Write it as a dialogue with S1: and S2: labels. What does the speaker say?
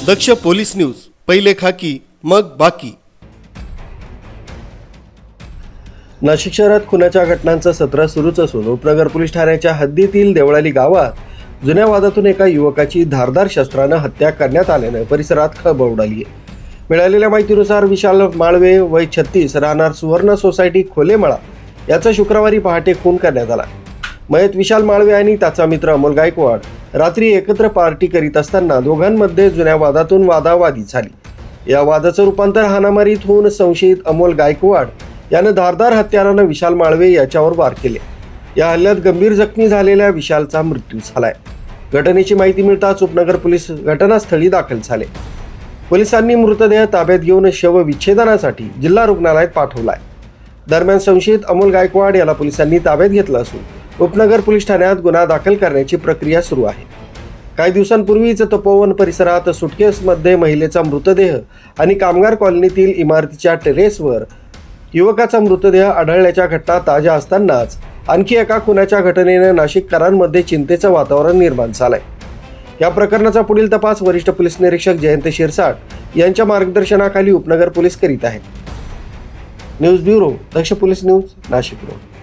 S1: दक्ष police news, पहिले खाकी मग बाकी। नाशिक शहरात खुनाच्या घटनांचं सत्र सुरूच असून उपनगर पोलीस ठाण्याच्या हद्दीतील देवळाली गावात जुन्या वादातून एका युवकाची धारदार शस्त्रानं हत्या करण्यात आल्यानं परिसरात खळबळ उडाली आहे। मिळालेल्या माहितीनुसार विशाल माळवे वय 36 राहणार सुवर्ण सोसायटी खोलेमळा याचा शुक्रवारी पहाटे खून करण्यात आला। मयत विशाल माळवे आणि त्याचा मित्र अमोल गायकवाड रात्री एकत्र पार्टी करीत असताना दोघांमध्ये जुन्या वादातून वादावादी झाली। या वादाचं रूपांतर हाणामारीत होऊन संशयित अमोल गायकवाड यानं धारदार हत्यारानं विशाल माळवे याच्यावर वार केले। या हल्ल्यात गंभीर जखमी झालेल्या विशालचा मृत्यू झालाय। घटनेची माहिती मिळताच उपनगर पोलीस घटनास्थळी दाखल झाले। पोलिसांनी मृतदेह ताब्यात घेऊन शवविच्छेदनासाठी जिल्हा रुग्णालयात पाठवलाय। दरम्यान संशयित अमोल गायकवाड याला पोलिसांनी ताब्यात घेतलं असून उपनगर पोलीस ठाण्यात गुन्हा दाखल करण्याची प्रक्रिया सुरू आहे। काही दिवसांपूर्वीच तपोवन परिसरात सुटकेसमध्ये महिलेचा मृतदेह आणि कामगार कॉलनीतील इमारतीच्या टेरेसवर युवकाचा मृतदेह आढळल्याच्या घटना ताज्या असतानाच आणखी एका खुनाच्या घटनेने नाशिककरांमध्ये चिंतेचं वातावरण निर्माण झालंय। या प्रकरणाचा पुढील तपास वरिष्ठ पोलीस निरीक्षक जयंत शिरसाट यांच्या मार्गदर्शनाखाली उपनगर पोलीस करीत आहेत। न्यूज ब्युरो, दक्ष पोलीस न्यूज, नाशिक रोड।